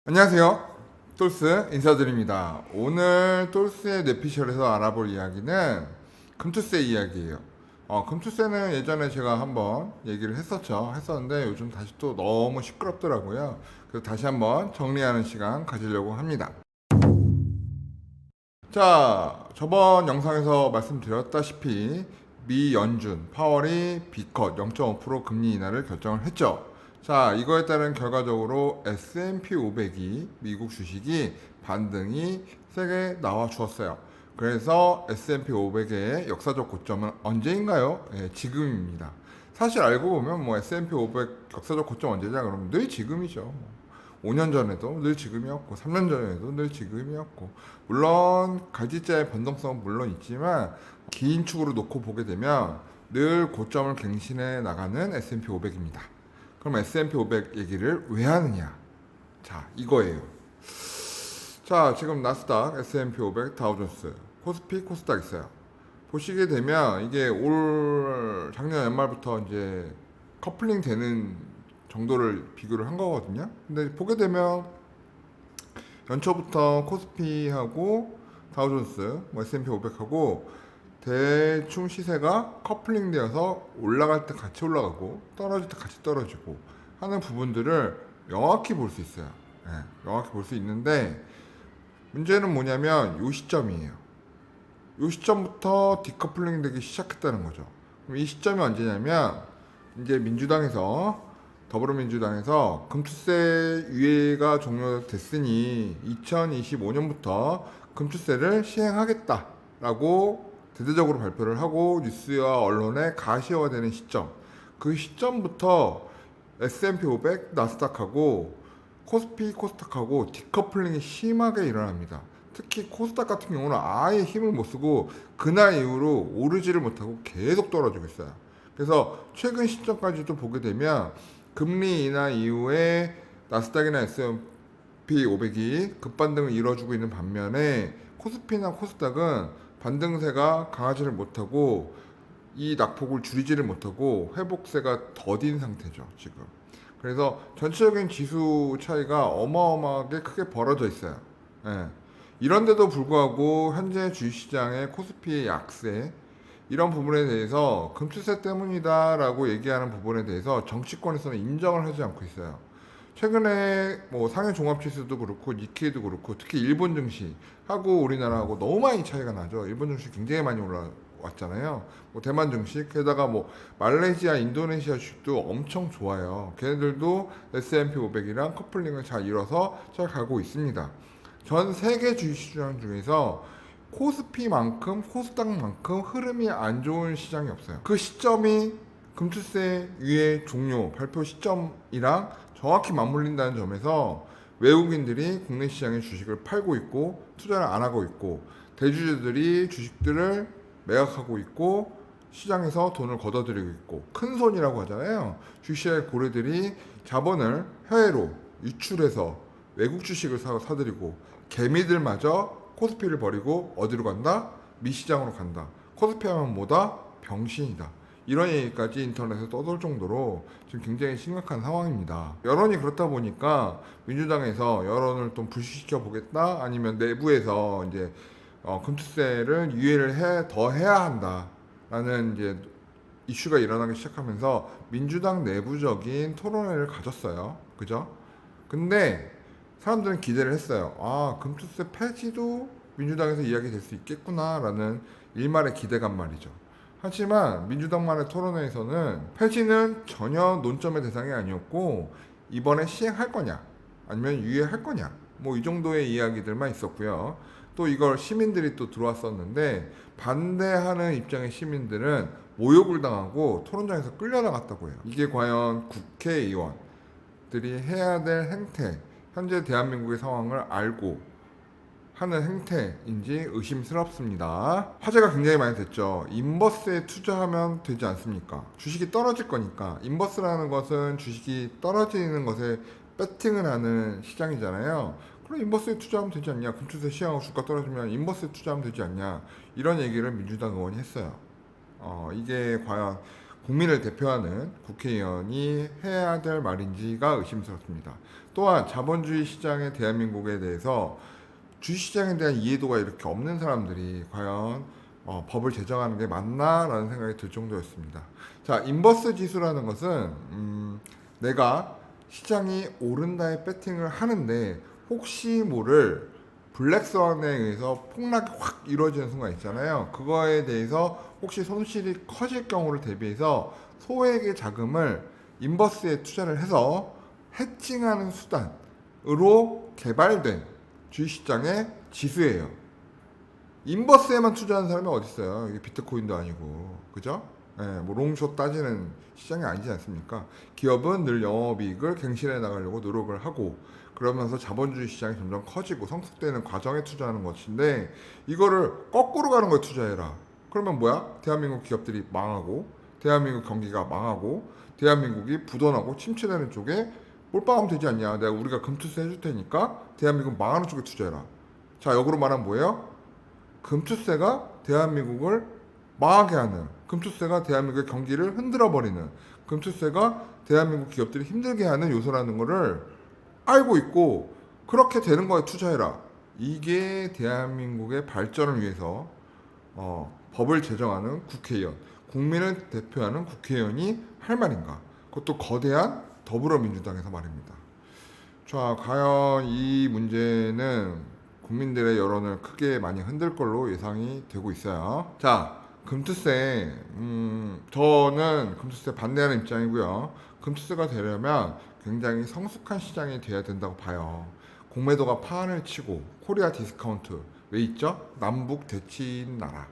안녕하세요. 똘스 인사드립니다. 오늘 똘스의 뇌피셜에서 알아볼 이야기는 금투세 이야기예요. 금투세는 예전에 제가 한번 얘기를 했었는데 요즘 다시 또 너무 시끄럽더라고요. 그래서 다시 한번 정리하는 시간 가지려고 합니다. 자, 저번 영상에서 말씀드렸다시피 미 연준 파월이 B컷 0.5% 금리 인하를 결정을 했죠. 자, 이거에 따른 결과적으로 S&P 500이 미국 주식이 반등이 세게 나와 주었어요. 그래서 S&P 500의 역사적 고점은 언제인가요? 예, 지금입니다. 사실 알고 보면 뭐 S&P 500 역사적 고점 언제냐 그러면 늘 지금이죠. 5년 전에도 늘 지금이었고 3년 전에도 늘 지금이었고, 물론 가지자의 변동성은 물론 있지만 긴 축으로 놓고 보게 되면 늘 고점을 갱신해 나가는 S&P 500입니다. 그럼 S&P 500 얘기를 왜 하느냐? 자, 이거예요. 자, 지금 나스닥, S&P 500, 다우존스, 코스피, 코스닥 있어요. 보시게 되면 이게 올 작년 연말부터 이제 커플링 되는 정도를 비교를 한 거거든요. 근데 보게 되면 연초부터 코스피하고 다우존스, 뭐 S&P 500하고 대충 시세가 커플링 되어서 올라갈 때 같이 올라가고 떨어질 때 같이 떨어지고 하는 부분들을 명확히 볼 수 있어요. 네, 명확히 볼 수 있는데 문제는 뭐냐면 이 시점이에요. 이 시점부터 디커플링 되기 시작했다는 거죠. 그럼 이 시점이 언제냐면 이제 더불어민주당에서 금투세 유예가 종료됐으니 2025년부터 금투세를 시행하겠다라고 대대적으로 발표를 하고 뉴스와 언론에 가시화되는 시점, 그 시점부터 S&P 500, 나스닥하고 코스피, 코스닥하고 디커플링이 심하게 일어납니다. 특히 코스닥 같은 경우는 아예 힘을 못 쓰고 그날 이후로 오르지를 못하고 계속 떨어지고 있어요. 그래서 최근 시점까지도 보게 되면 금리 인하 이후에 나스닥이나 S&P 500이 급반등을 이뤄주고 있는 반면에 코스피나 코스닥은 반등세가 강하지를 못하고 이 낙폭을 줄이지를 못하고 회복세가 더딘 상태죠, 지금. 그래서 전체적인 지수 차이가 어마어마하게 크게 벌어져 있어요. 예. 이런데도 불구하고 현재 주식시장의 코스피의 약세, 이런 부분에 대해서 금투세 때문이다라고 얘기하는 부분에 대해서 정치권에서는 인정을 하지 않고 있어요. 최근에 뭐 상해 종합지수도 그렇고 니케이도 그렇고 특히 일본 증시하고 우리나라하고 너무 많이 차이가 나죠. 일본 증시 굉장히 많이 올라왔잖아요. 뭐 대만 증시, 게다가 뭐 말레이시아, 인도네시아 주식도 엄청 좋아요. 걔네들도 S&P 500이랑 커플링을 잘 이뤄서 잘 가고 있습니다. 전 세계 주식시장 중에서 코스피만큼 코스닥만큼 흐름이 안 좋은 시장이 없어요. 그 시점이 금투세 유예 종료 발표 시점이랑 정확히 맞물린다는 점에서 외국인들이 국내 시장에 주식을 팔고 있고 투자를 안 하고 있고 대주주들이 주식들을 매각하고 있고 시장에서 돈을 걷어들이고 있고, 큰 손이라고 하잖아요. 주식시장의 고래들이 자본을 해외로 유출해서 외국 주식을 사들이고, 개미들마저 코스피를 버리고 어디로 간다? 미시장으로 간다. 코스피 하면 뭐다? 병신이다. 이런 얘기까지 인터넷에 떠돌 정도로 지금 굉장히 심각한 상황입니다. 여론이 그렇다 보니까 민주당에서 여론을 좀 불식시켜 보겠다, 아니면 내부에서 이제 금투세를 유예를 더 해야 한다라는 이제 이슈가 일어나기 시작하면서 민주당 내부적인 토론회를 가졌어요. 그죠? 근데 사람들은 기대를 했어요. 아, 금투세 폐지도 민주당에서 이야기될 수 있겠구나라는 일말의 기대감 말이죠. 하지만 민주당만의 토론회에서는 폐지는 전혀 논점의 대상이 아니었고, 이번에 시행할 거냐 아니면 유예할 거냐 뭐 이 정도의 이야기들만 있었고요. 또 이걸 시민들이 또 들어왔었는데 반대하는 입장의 시민들은 모욕을 당하고 토론장에서 끌려나갔다고 해요. 이게 과연 국회의원들이 해야 될 행태, 현재 대한민국의 상황을 알고 하는 행태인지 의심스럽습니다. 화제가 굉장히 많이 됐죠. 인버스에 투자하면 되지 않습니까? 주식이 떨어질 거니까. 인버스라는 것은 주식이 떨어지는 것에 배팅을 하는 시장이잖아요. 그럼 인버스에 투자하면 되지 않냐? 금투세 시행하고 주가 떨어지면 인버스에 투자하면 되지 않냐? 이런 얘기를 민주당 의원이 했어요. 이게 과연 국민을 대표하는 국회의원이 해야 될 말인지가 의심스럽습니다. 또한 자본주의 시장의 대한민국에 대해서 주식시장에 대한 이해도가 이렇게 없는 사람들이 과연 법을 제정하는 게 맞나라는 생각이 들 정도였습니다. 자, 인버스 지수라는 것은 내가 시장이 오른다에 배팅을 하는데 혹시 모를 블랙스완에 의해서 폭락이 확 이루어지는 순간 있잖아요. 그거에 대해서 혹시 손실이 커질 경우를 대비해서 소액의 자금을 인버스에 투자를 해서 해칭하는 수단으로 개발된 주식시장의 지수예요. 인버스에만 투자하는 사람이 어디 있어요? 이게 비트코인도 아니고, 그죠? 뭐 롱숏 따지는 시장이 아니지 않습니까? 기업은 늘 영업이익을 갱신해 나가려고 노력을 하고, 그러면서 자본주의 시장이 점점 커지고 성숙되는 과정에 투자하는 것인데, 이거를 거꾸로 가는 거에 투자해라. 그러면 뭐야? 대한민국 기업들이 망하고, 대한민국 경기가 망하고, 대한민국이 부도나고 침체되는 쪽에 몰빵하면 되지 않냐? 우리가 금투세 해줄 테니까 대한민국 망하는 쪽에 투자해라. 자, 역으로 말하면 뭐예요? 금투세가 대한민국을 망하게 하는, 금투세가 대한민국의 경기를 흔들어 버리는, 금투세가 대한민국 기업들이 힘들게 하는 요소라는 것을 알고 있고 그렇게 되는 거에 투자해라. 이게 대한민국의 발전을 위해서 법을 제정하는 국회의원, 국민을 대표하는 국회의원이 할 말인가? 그것도 거대한 더불어민주당에서 말입니다. 자, 과연 이 문제는 국민들의 여론을 크게 많이 흔들 걸로 예상이 되고 있어요. 자, 금투세, 저는 금투세 반대하는 입장이고요. 금투세가 되려면 굉장히 성숙한 시장이 돼야 된다고 봐요. 공매도가 판을 치고 코리아 디스카운트 왜 있죠? 남북 대치인 나라.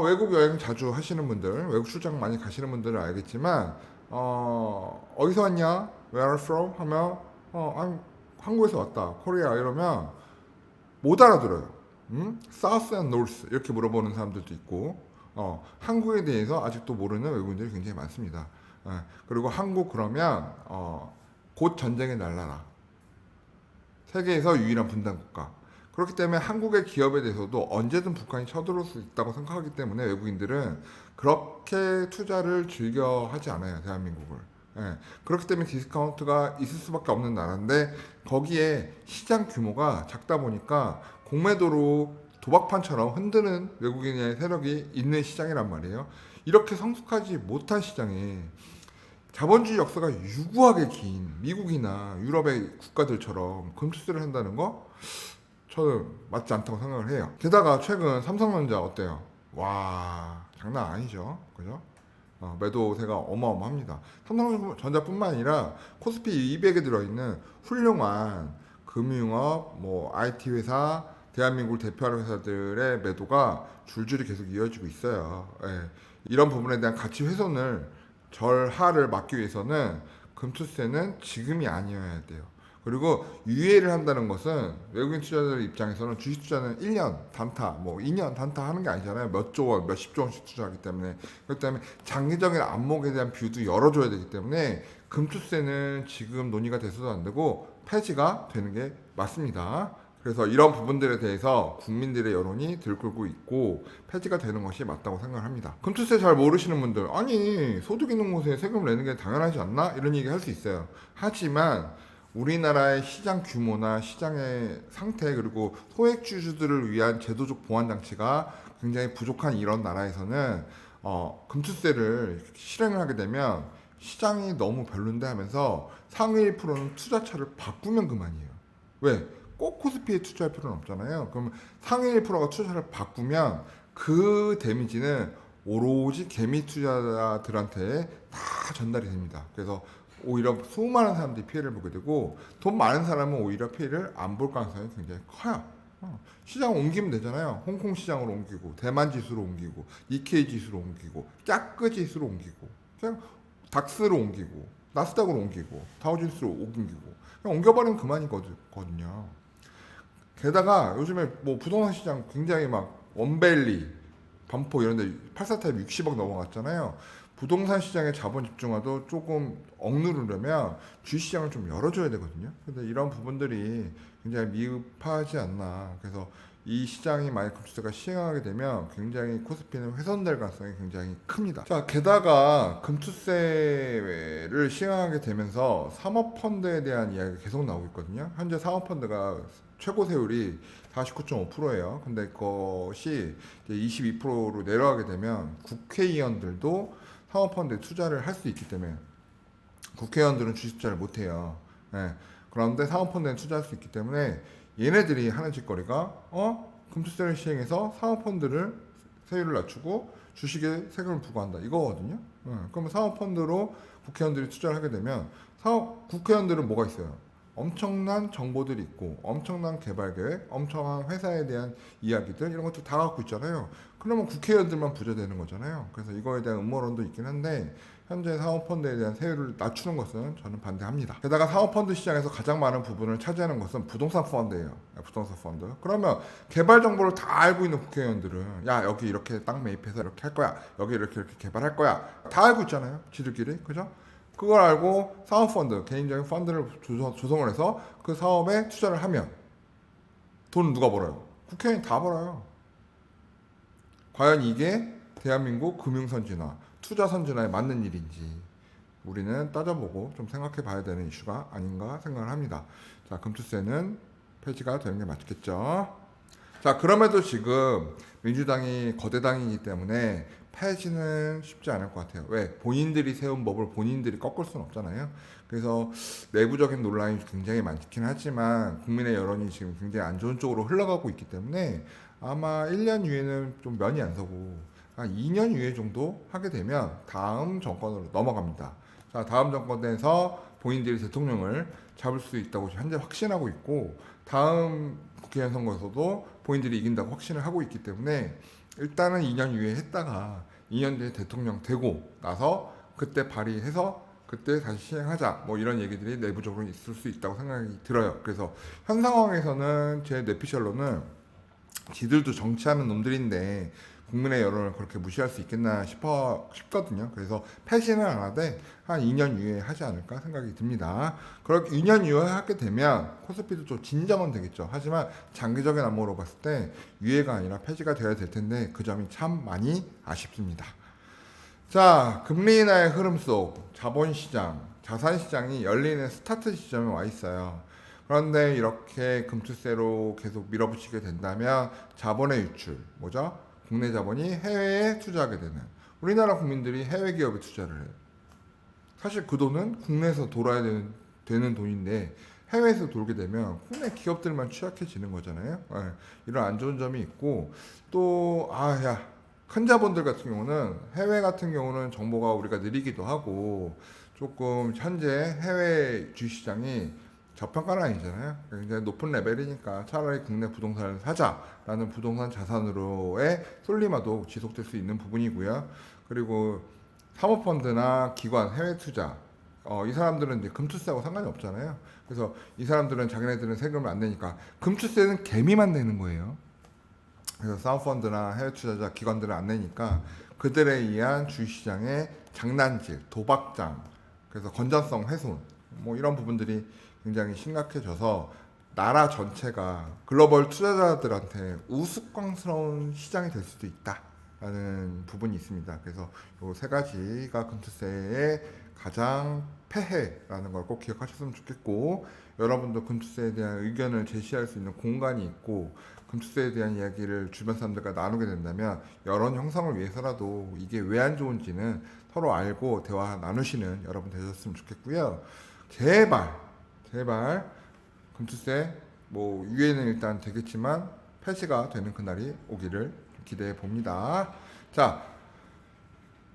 외국 여행 자주 하시는 분들, 외국 출장 많이 가시는 분들은 알겠지만 어디서 왔냐? Where are you from? 하면 한국에서 왔다. 코리아 이러면 못 알아들어요. South and North 이렇게 물어보는 사람들도 있고 한국에 대해서 아직도 모르는 외국인들이 굉장히 많습니다. 그리고 한국 그러면 곧 전쟁의 날라라. 세계에서 유일한 분단 국가. 그렇기 때문에 한국의 기업에 대해서도 언제든 북한이 쳐들어올 수 있다고 생각하기 때문에 외국인들은 그렇게 투자를 즐겨 하지 않아요. 대한민국을. 그렇기 때문에 디스카운트가 있을 수밖에 없는 나라인데 거기에 시장 규모가 작다 보니까 공매도로 도박판처럼 흔드는 외국인의 세력이 있는 시장이란 말이에요. 이렇게 성숙하지 못한 시장에 자본주의 역사가 유구하게 긴 미국이나 유럽의 국가들처럼 금투세를 한다는 거 저는 맞지 않다고 생각을 해요. 게다가 최근 삼성전자 어때요? 와, 장난 아니죠, 그죠? 매도세가 어마어마합니다. 삼성전자뿐만 아니라 코스피 200에 들어있는 훌륭한 금융업, IT 회사, 대한민국을 대표하는 회사들의 매도가 줄줄이 계속 이어지고 있어요. 이런 부분에 대한 가치 훼손을 절하를 막기 위해서는 금투세는 지금이 아니어야 돼요. 그리고 유예를 한다는 것은 외국인 투자자들 입장에서는 주식 투자는 1년 단타, 2년 단타 하는 게 아니잖아요. 몇 조 원, 몇십 조 원씩 투자하기 때문에. 그렇기 때문에 장기적인 안목에 대한 뷰도 열어줘야 되기 때문에 금투세는 지금 논의가 돼서도 안 되고 폐지가 되는 게 맞습니다. 그래서 이런 부분들에 대해서 국민들의 여론이 들끓고 있고 폐지가 되는 것이 맞다고 생각합니다. 금투세 잘 모르시는 분들, 아니 소득 있는 곳에 세금 내는 게 당연하지 않나? 이런 얘기 할 수 있어요. 하지만 우리나라의 시장 규모나 시장의 상태 그리고 소액주주들을 위한 제도적 보완 장치가 굉장히 부족한 이런 나라에서는 금투세를 실행을 하게 되면 시장이 너무 별론데 하면서 상위 1%는 투자처를 바꾸면 그만이에요. 왜? 꼭 코스피에 투자할 필요는 없잖아요. 그럼 상위 1%가 투자를 바꾸면 그 데미지는 오로지 개미 투자자들한테 다 전달이 됩니다. 그래서 오히려 수많은 사람들이 피해를 보게 되고 돈 많은 사람은 오히려 피해를 안 볼 가능성이 굉장히 커요. 시장 옮기면 되잖아요. 홍콩 시장으로 옮기고 대만 지수로 옮기고 니케이 지수로 옮기고 짜크 지수로 옮기고 그냥 닥스로 옮기고 나스닥으로 옮기고 다우지수로 옮기고 그냥 옮겨버리면 그만이거든요. 게다가 요즘에 부동산 시장 굉장히 막 원밸리, 반포 이런 데 84타입 60억 넘어갔잖아요. 부동산 시장의 자본 집중화도 조금 억누르려면 주식시장을 좀 열어줘야 되거든요. 근데 이런 부분들이 굉장히 미흡하지 않나. 그래서 이 시장이 만약 금투세가 시행하게 되면 굉장히 코스피는 훼손될 가능성이 굉장히 큽니다. 자, 게다가 금투세를 시행하게 되면서 사모펀드에 대한 이야기가 계속 나오고 있거든요. 현재 사모펀드가 최고 세율이 49.5%예요. 근데 그것이 이제 22%로 내려가게 되면 국회의원들도 사모펀드에 투자를 할 수 있기 때문에 국회의원들은 주식 투자를 못해요. 네. 그런데 사모펀드에 투자할 수 있기 때문에 얘네들이 하는 짓거리가 금투세를 시행해서 사모펀드를 세율을 낮추고 주식에 세금을 부과한다 이거거든요. 그러면 사모펀드로 국회의원들이 투자를 하게 되면 국회의원들은 뭐가 있어요? 엄청난 정보들이 있고 엄청난 개발 계획, 엄청난 회사에 대한 이야기들 이런 것들 다 갖고 있잖아요. 그러면 국회의원들만 부자되는 거잖아요. 그래서 이거에 대한 음모론도 있긴 한데 현재 사모펀드에 대한 세율을 낮추는 것은 저는 반대합니다. 게다가 사모펀드 시장에서 가장 많은 부분을 차지하는 것은 부동산 펀드예요. 부동산 펀드. 그러면 개발 정보를 다 알고 있는 국회의원들은 야 여기 이렇게 땅 매입해서 이렇게 할 거야. 여기 이렇게 개발할 거야. 다 알고 있잖아요. 지들끼리. 그죠? 그걸 알고 사모펀드, 개인적인 펀드를 조성을 해서 그 사업에 투자를 하면 돈 누가 벌어요? 국회의원이 다 벌어요. 과연 이게 대한민국 금융선진화, 투자선진화에 맞는 일인지 우리는 따져보고 좀 생각해 봐야 되는 이슈가 아닌가 생각을 합니다. 자, 금투세는 폐지가 되는 게 맞겠죠. 자, 그럼에도 지금 민주당이 거대당이기 때문에 폐지는 쉽지 않을 것 같아요. 왜? 본인들이 세운 법을 본인들이 꺾을 수는 없잖아요. 그래서 내부적인 논란이 굉장히 많긴 하지만 국민의 여론이 지금 굉장히 안 좋은 쪽으로 흘러가고 있기 때문에 아마 1년 후에는 좀 면이 안 서고 한 2년 후에 정도 하게 되면 다음 정권으로 넘어갑니다. 자, 다음 정권에서 본인들이 대통령을 잡을 수 있다고 현재 확신하고 있고 다음 국회의원 선거에서도 본인들이 이긴다고 확신을 하고 있기 때문에 일단은 2년 후에 했다가 2년 뒤에 대통령 되고 나서 그때 발의해서 그때 다시 시행하자 뭐 이런 얘기들이 내부적으로 있을 수 있다고 생각이 들어요. 그래서 현 상황에서는 제 뇌피셜로는 지들도 정치하는 놈들인데 국민의 여론을 그렇게 무시할 수 있겠나 싶거든요. 그래서 폐지는 안 하되 한 2년 이후에 하지 않을까 생각이 듭니다. 그렇게 2년 이후에 하게 되면 코스피도 좀 진정은 되겠죠. 하지만 장기적인 안목으로 봤을 때 유예가 아니라 폐지가 되어야 될 텐데 그 점이 참 많이 아쉽습니다. 자, 금리 인하의 흐름 속 자본시장, 자산시장이 열리는 스타트 지점에 와 있어요. 그런데 이렇게 금투세로 계속 밀어붙이게 된다면 자본의 유출, 뭐죠? 국내 자본이 해외에 투자하게 되는 우리나라 국민들이 해외 기업에 투자를 해요. 사실 그 돈은 국내에서 돌아야 되는 돈인데 해외에서 돌게 되면 국내 기업들만 취약해지는 거잖아요. 네, 이런 안 좋은 점이 있고 또 큰 자본들 같은 경우는 해외 같은 경우는 정보가 우리가 느리기도 하고 조금 현재 해외 주식시장이 저평가는 아니잖아요. 굉장히 높은 레벨이니까 차라리 국내 부동산을 사자라는 부동산 자산으로의 솔리마도 지속될 수 있는 부분이고요. 그리고 사모펀드나 기관 해외 투자 이 사람들은 이제 금투세하고 상관이 없잖아요. 그래서 이 사람들은 자기네들은 세금을 안 내니까 금투세는 개미만 내는 거예요. 그래서 사모펀드나 해외 투자자 기관들은 안 내니까 그들에 의한 주식시장의 장난질, 도박장, 그래서 건전성 훼손 뭐 이런 부분들이 굉장히 심각해져서 나라 전체가 글로벌 투자자들한테 우스꽝스러운 시장이 될 수도 있다라는 부분이 있습니다. 그래서 이 세 가지가 금투세의 가장 폐해라는 걸 꼭 기억하셨으면 좋겠고 여러분도 금투세에 대한 의견을 제시할 수 있는 공간이 있고 금투세에 대한 이야기를 주변 사람들과 나누게 된다면 여론 형성을 위해서라도 이게 왜 안 좋은지는 서로 알고 대화 나누시는 여러분 되셨으면 좋겠고요. 제발 금투세 뭐 유예는 일단 되겠지만 폐지가 되는 그날이 오기를 기대해 봅니다. 자,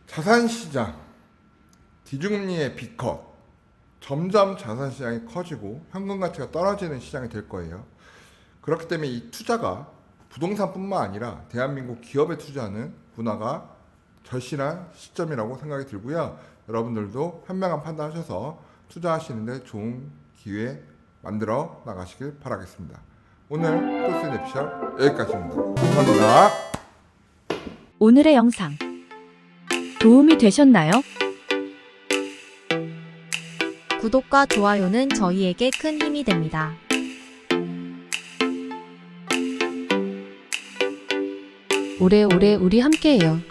자산시장 기준금리의 B컷 점점 자산시장이 커지고 현금 가치가 떨어지는 시장이 될 거예요. 그렇기 때문에 이 투자가 부동산뿐만 아니라 대한민국 기업에 투자하는 문화가 절실한 시점이라고 생각이 들고요. 여러분들도 현명한 판단하셔서 투자하시는데 좋은 기회 만들어 나가시길 바라겠습니다. 오늘 토스 뇌피셜 여기까지입니다. 감사합니다. 오늘의 영상 도움이 되셨나요? 구독과 좋아요는 저희에게 큰 힘이 됩니다. 오래오래 우리 함께해요.